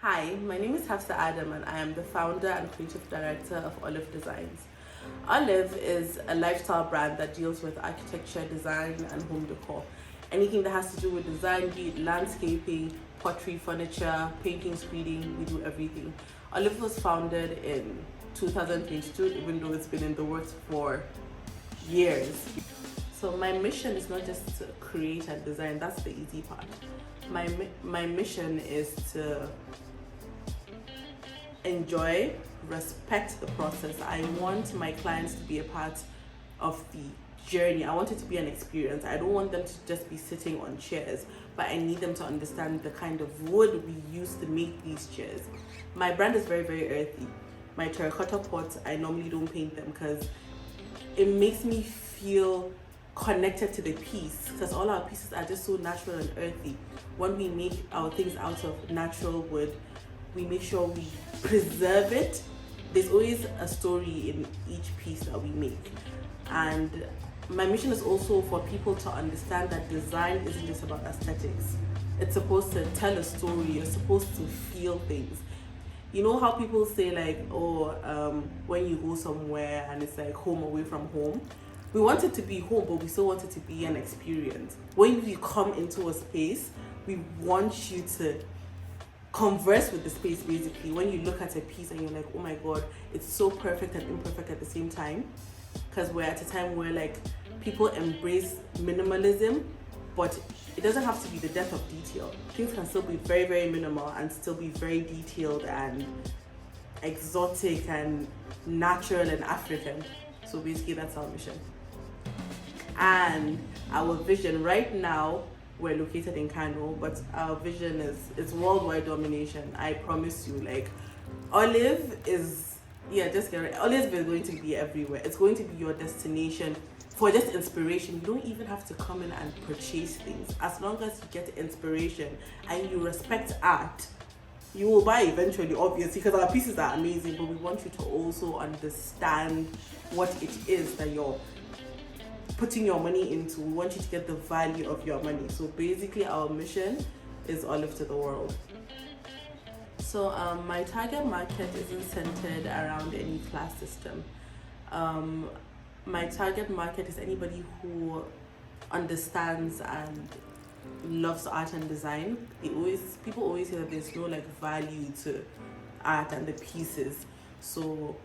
Hi, my name is Hafsah Adam and I am the founder and creative director of Olive Designs. Olive is a lifestyle brand that deals with architecture, design and home decor. Anything that has to do with design, be it landscaping, pottery, furniture, painting, screening, we do everything. Olive was founded in 2022, even though it's been in the works for years. So my mission is not just to create and design, that's the easy part. My mission is to enjoy, respect the process. I want my clients to be a part of the journey. I want it to be an experience. I don't want them to just be sitting on chairs, but I need them to understand the kind of wood we use to make these chairs. My brand is very, very earthy. My terracotta pots, I normally don't paint them because it makes me feel connected to the piece, because all our pieces are just so natural and earthy. When we make our things out of natural wood, we make sure we preserve it. There's always a story in each piece that we make. And my mission is also for people to understand that design isn't just about aesthetics. It's supposed to tell a story. You're supposed to feel things. You know how people say like, when you go somewhere and it's like home away from home? We want it to be home, but we still want it to be an experience. When you come into a space, we want you to converse with the space basically. When you look at a piece and you're like, oh my god, it's so perfect and imperfect at the same time. Because we're at a time where like people embrace minimalism, but it doesn't have to be the depth of detail. Things can still be very, very minimal and still be very detailed and exotic and natural and African. So basically that's our mission. And our vision right now, we're located in Kano, but our vision is worldwide domination. I promise you. Like, Olive is, just get it. Olive is going to be everywhere. It's going to be your destination for just inspiration. You don't even have to come in and purchase things. As long as you get inspiration and you respect art, you will buy eventually, obviously, because our pieces are amazing, but we want you to also understand what it is that you're putting your money into. We want you to get the value of your money. So basically our mission is Olive to the world. So my target market isn't centered around any class system. My target market is anybody who understands and loves art and design. People always say that there's no like value to art and the pieces. So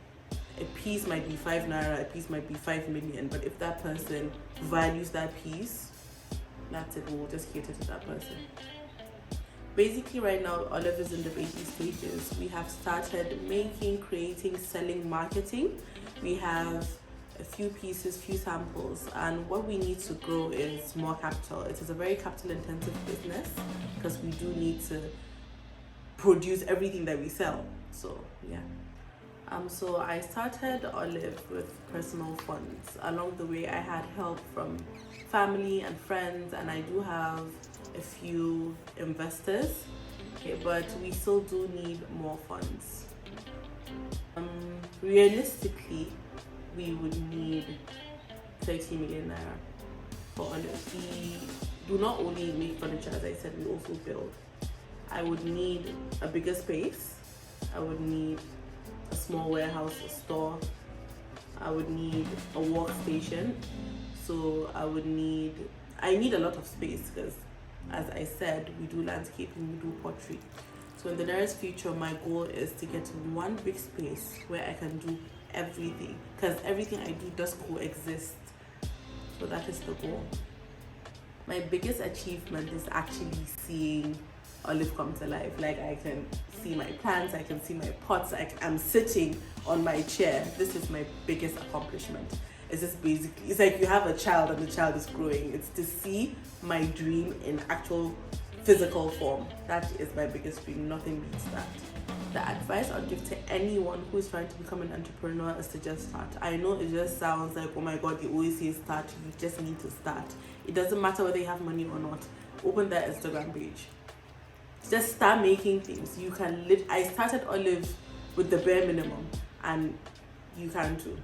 a piece might be 5 naira, a piece might be 5 million, but if that person values that piece, that's it. We'll just cater to that person. Basically right now, Olive is in the baby stages. We have started making, creating, selling, marketing. We have a few pieces, few samples, and what we need to grow is more capital. It is a very capital intensive business because we do need to produce everything that we sell. So yeah. So I started Olive with personal funds. Along the way, I had help from family and friends, and I do have a few investors. Okay, but we still do need more funds. Realistically, we would need 30 million naira for Olive. We do not only make furniture, as I said, we also build. I would need a bigger space. I would need a small warehouse, a store. I would need a workstation. So I need a lot of space because, as I said, we do landscaping, we do pottery. So in the nearest future, my goal is to get one big space where I can do everything, because everything I do does coexist. So that is the goal. My biggest achievement is actually seeing Olive come to life. Like, I can see my plants, I can see my pots, I'm sitting on my chair. This is my biggest accomplishment. It's just basically, it's like you have a child and the child is growing. It's to see my dream in actual physical form. That is my biggest dream. Nothing beats that. The advice I'll give to anyone who is trying to become an entrepreneur is to just start. I know it just sounds like, oh my god, you always say start. You just need to start. It doesn't matter whether you have money or not. Open that Instagram page. Just start making things. You can I started Olive with the bare minimum, and you can too.